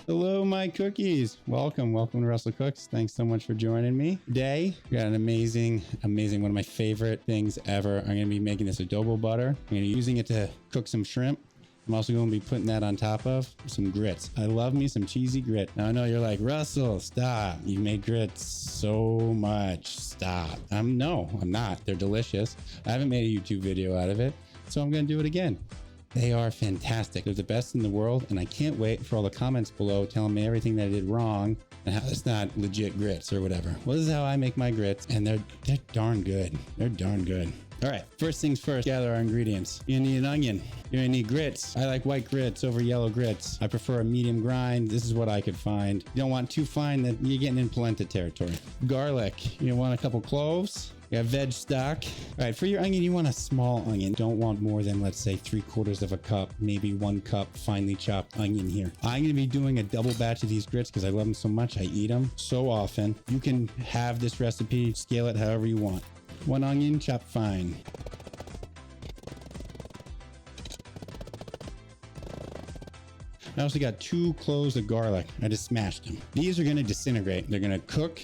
Hello, my cookies. Welcome to Russell Cooks. Thanks so much for joining me. Today, we got an amazing, one of my favorite things ever. I'm going to be making this adobo butter. I'm going to be using it to cook some shrimp. I'm also going to be putting that on top of some grits. I love me some cheesy grit. Now I know you're like, Russell, stop. You make grits so much. Stop. No, I'm not. They're delicious. I haven't made a YouTube video out of it, so I'm going to do it again. They are fantastic. They're the best in the world, and I can't wait for all the comments below telling me everything that I did wrong and how it's not legit grits or whatever. Well, this is how I make my grits, and they're darn good. They're darn good. All right, first things first, gather our ingredients. You're gonna need an onion. You're gonna need grits. I like white grits over yellow grits. I prefer a medium grind. This is what I could find. You don't want too fine that you're getting in polenta territory. Garlic. You want a couple cloves. You have veg stock. All right, for your onion, you want a small onion. Don't want more than, let's say, 3/4 of a cup, maybe 1 cup finely chopped onion here. I'm gonna be doing a double batch of these grits because I love them so much. I eat them so often. You can have this recipe, scale it however you want. 1 onion chopped fine. I also got 2 cloves of garlic. I just smashed them. These are going to disintegrate. They're going to cook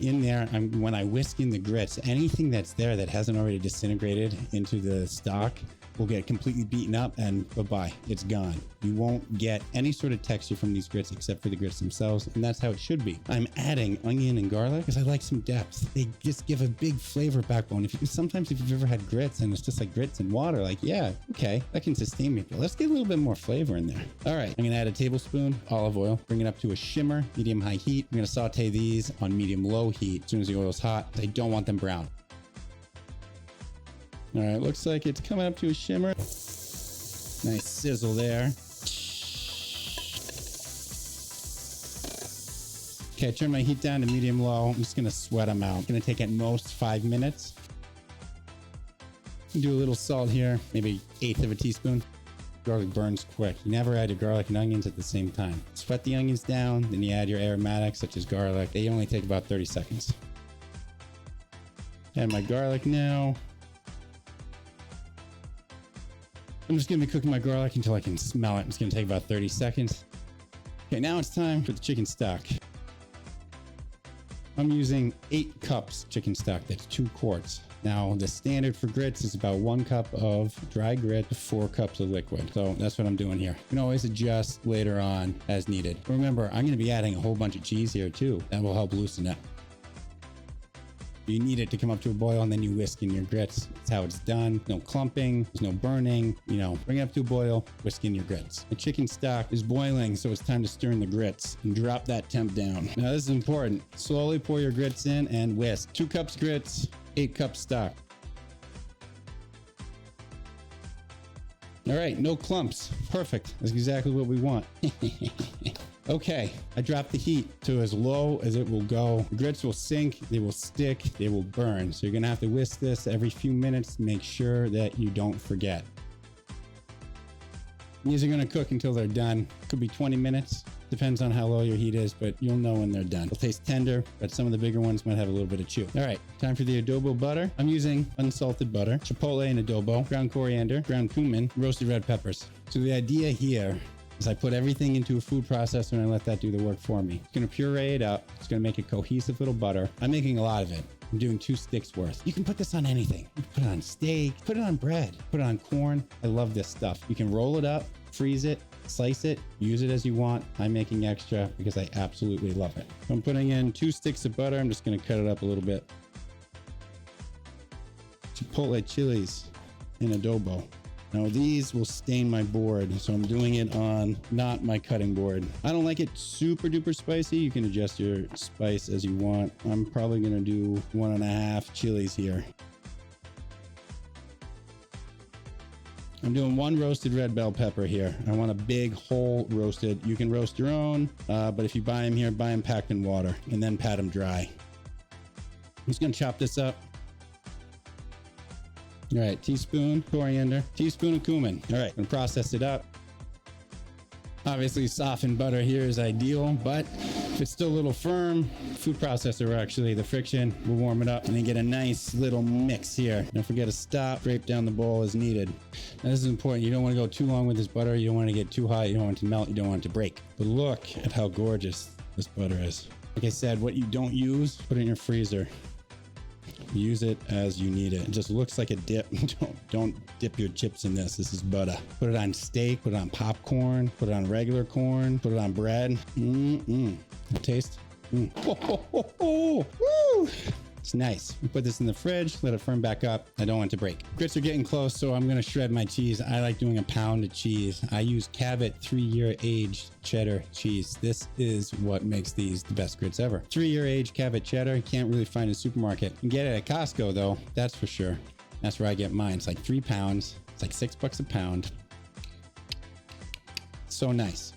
in there. When I whisk in the grits, anything that's there that hasn't already disintegrated into the stock will get completely beaten up and bye-bye. It's gone. You won't get any sort of texture from these grits except for the grits themselves, and that's how it should be. I'm adding onion and garlic because I like some depth. They just give a big flavor backbone. Sometimes if you've ever had grits and it's just like grits and water, like, yeah, okay, that can sustain me, but let's get a little bit more flavor in there. All right, I'm gonna add a tablespoon olive oil, bring it up to a shimmer, medium-high heat. I'm gonna saute these on medium-low heat as soon as the oil's hot. I don't want them brown. All right, looks like it's coming up to a shimmer. Nice sizzle there. Okay, turn my heat down to medium-low. I'm just gonna sweat them out. It's gonna take at most 5 minutes. Do a little salt here, maybe 1/8 of a teaspoon. Garlic burns quick. You never add your garlic and onions at the same time. Sweat the onions down, then you add your aromatics such as garlic. They only take about 30 seconds. Add my garlic now. I'm just gonna be cooking my garlic until I can smell it. It's gonna take about 30 seconds. Okay, now it's time for the chicken stock. I'm using 8 cups chicken stock. That's 2 quarts. Now, the standard for grits is about 1 cup of dry grit to 4 cups of liquid. So that's what I'm doing here. You can always adjust later on as needed. Remember, I'm gonna be adding a whole bunch of cheese here too. That will help loosen it. You need it to come up to a boil, and then you whisk in your grits. That's how it's done. No clumping, there's no burning. Bring it up to a boil, whisk in your grits. The chicken stock is boiling, so it's time to stir in the grits and drop that temp down. Now this is important. Slowly pour your grits in and whisk. 2 cups grits, 8 cups stock. All right, no clumps. Perfect. That's exactly what we want. Okay, I dropped the heat to as low as it will go. The grits will sink, they will stick, they will burn. So you're gonna have to whisk this every few minutes to make sure that you don't forget. These are gonna cook until they're done. Could be 20 minutes. Depends on how low your heat is, but you'll know when they're done. They'll taste tender, but some of the bigger ones might have a little bit of chew. All right, time for the adobo butter. I'm using unsalted butter, chipotle and adobo, ground coriander, ground cumin, roasted red peppers. So the idea here is I put everything into a food processor and I let that do the work for me. It's gonna puree it up. It's gonna make a cohesive little butter. I'm making a lot of it. I'm doing 2 sticks worth. You can put this on anything. You can put it on steak, put it on bread, put it on corn. I love this stuff. You can roll it up, freeze it, slice it, use it as you want. I'm making extra because I absolutely love it. I'm putting in 2 sticks of butter. I'm just gonna cut it up a little bit. Chipotle chilies and adobo. Now these will stain my board, so I'm doing it on not my cutting board. I don't like it super duper spicy. You can adjust your spice as you want. I'm probably gonna do 1.5 chilies here. I'm doing 1 roasted red bell pepper here. I want a big whole roasted. You can roast your own, but if you buy them here, buy them packed in water and then pat them dry. I'm just gonna chop this up. All right, teaspoon coriander, teaspoon of cumin. All right, gonna process it up. Obviously, softened butter here is ideal, but If it's still a little firm, food processor actually, the friction, we'll warm it up and then get a nice little mix here. Don't forget to stop, scrape down the bowl as needed. Now this is important. You don't want to go too long with this butter. You don't want to get too hot. You don't want it to melt. You don't want it to break. But look at how gorgeous this butter is. Like I said, what you don't use, put it in your freezer. Use it as you need it. It just looks like a dip. Don't dip your chips in this. This is butter. Put it on steak, put it on popcorn, put it on regular corn, put it on bread. Taste. Oh, oh, oh, oh. Woo! It's nice. We put this in the fridge, let it firm back up. I don't want it to break. Grits are getting close, so I'm gonna shred my cheese. I like doing a pound of cheese. I use Cabot 3-year aged cheddar cheese. This is what makes these the best grits ever. 3-year aged Cabot cheddar. You can't really find in a supermarket. You can get it at Costco though, that's for sure. That's where I get mine. It's like 3 pounds. It's like $6 a pound. So nice.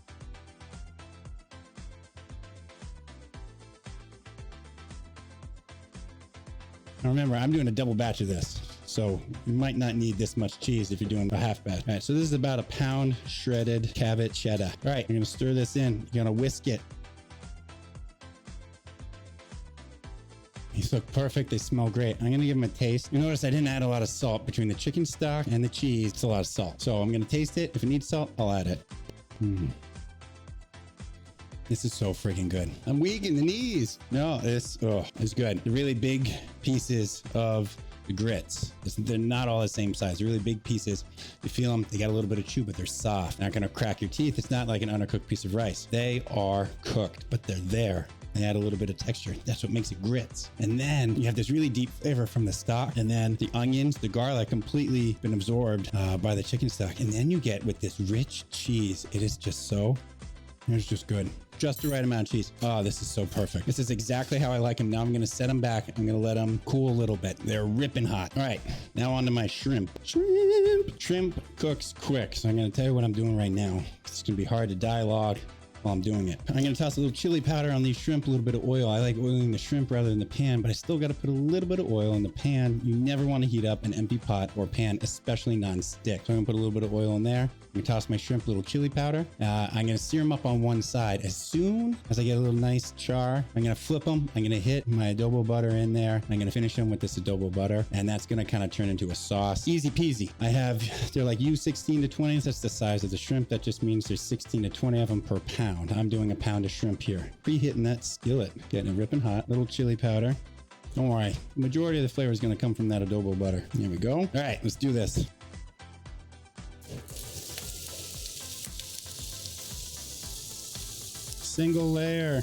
Now remember, I'm doing a double batch of this, so you might not need this much cheese if you're doing a half batch. All right, so this is about a pound shredded Cabot cheddar. All right, you're gonna stir this in. You're gonna whisk it. These look perfect. They smell great. I'm gonna give them a taste. You notice I didn't add a lot of salt between the chicken stock and the cheese. It's a lot of salt. So I'm gonna taste it. If it needs salt, I'll add it. This is so freaking good. I'm weak in the knees. No, it's good. The really big pieces of the grits, they're not all the same size. They're really big pieces. You feel them, they got a little bit of chew, but they're soft. They're not gonna crack your teeth. It's not like an undercooked piece of rice. They are cooked, but they're there. They add a little bit of texture. That's what makes it grits. And then you have this really deep flavor from the stock. And then the onions, the garlic completely been absorbed by the chicken stock. And then you get with this rich cheese. It is just so, it's just good. Just the right amount of cheese. Oh, this is so perfect. This is exactly how I like them. Now I'm going to set them back. I'm going to let them cool a little bit. They're ripping hot. All right, now on to my shrimp. Shrimp cooks quick. So I'm going to tell you what I'm doing right now. It's going to be hard to dialogue while I'm doing it. I'm going to toss a little chili powder on these shrimp, a little bit of oil. I like oiling the shrimp rather than the pan, but I still got to put a little bit of oil in the pan. You never want to heat up an empty pot or pan, especially non-stick. So I'm going to put a little bit of oil in there. I'm gonna toss my shrimp, a little chili powder. I'm gonna sear them up on one side. As soon as I get a little nice char, I'm gonna flip them. I'm gonna hit my adobo butter in there. I'm gonna finish them with this adobo butter, and that's gonna kind of turn into a sauce. Easy peasy. They're like U16 to 20s. That's the size of the shrimp. That just means there's 16 to 20 of them per pound. I'm doing a pound of shrimp here. Preheating that skillet, getting it ripping hot. Little chili powder. Don't worry, the majority of the flavor is gonna come from that adobo butter. Here we go. All right, let's do this. Single layer.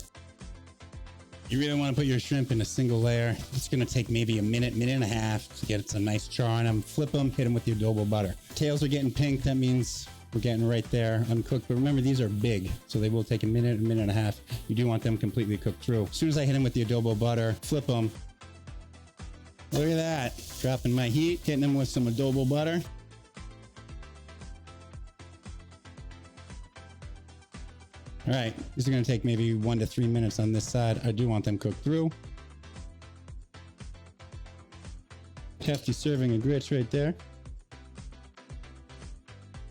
You really want to put your shrimp in a single layer. It's going to take maybe a minute, minute and a half to get some nice char on them. Flip them, hit them with the adobo butter. Tails are getting pink. That means we're getting right there uncooked. But remember, these are big, so they will take a minute and a half. You do want them completely cooked through. As soon as I hit them with the adobo butter, flip them. Look at that. Dropping my heat, hitting them with some adobo butter. All right, these are going to take maybe 1 to 3 minutes on this side. I do want them cooked through. Hefty serving of grits right there.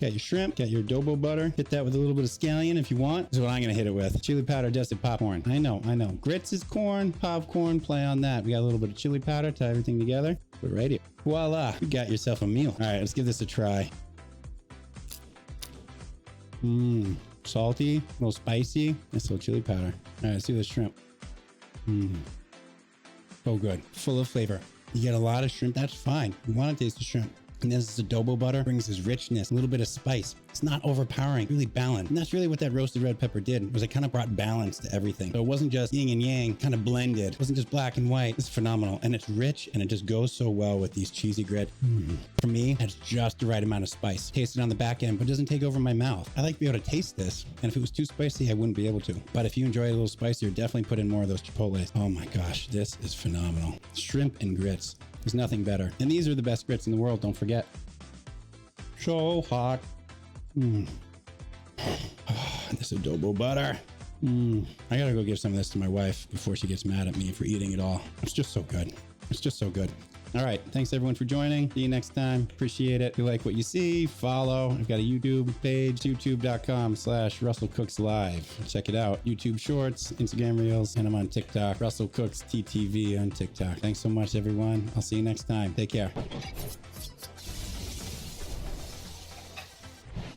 Got your shrimp, got your adobo butter. Hit that with a little bit of scallion if you want. This is what I'm going to hit it with. Chili powder dusted popcorn. I know. Grits is corn, popcorn, play on that. We got a little bit of chili powder, tie everything together. Put it right here. Voila, you got yourself a meal. All right, let's give this a try. Salty, a little spicy, nice little chili powder. All right, let's do the shrimp. So good, full of flavor. You get a lot of shrimp, that's fine. You want to taste the shrimp. And then this adobo butter brings this richness, a little bit of spice. It's not overpowering, really balanced. And that's really what that roasted red pepper did, was it kind of brought balance to everything. So it wasn't just yin and yang, kind of blended. It wasn't just black and white. It's phenomenal. And it's rich, and it just goes so well with these cheesy grits. For me, it's just the right amount of spice. Taste it on the back end, but it doesn't take over my mouth. I like to be able to taste this. And if it was too spicy, I wouldn't be able to. But if you enjoy it a little spicier, definitely put in more of those chipotles. Oh my gosh, this is phenomenal. Shrimp and grits. There's nothing better. And these are the best grits in the world, don't forget. So hot. This adobo butter. I gotta go give some of this to my wife before she gets mad at me for eating it all. It's just so good. It's just so good. All right. Thanks everyone for joining. See you next time. Appreciate it. If you like what you see, follow. I've got a YouTube page, youtube.com/RussellCooksLive. Check it out. YouTube Shorts, Instagram Reels, and I'm on TikTok. Russell Cooks TTV on TikTok. Thanks so much, everyone. I'll see you next time. Take care.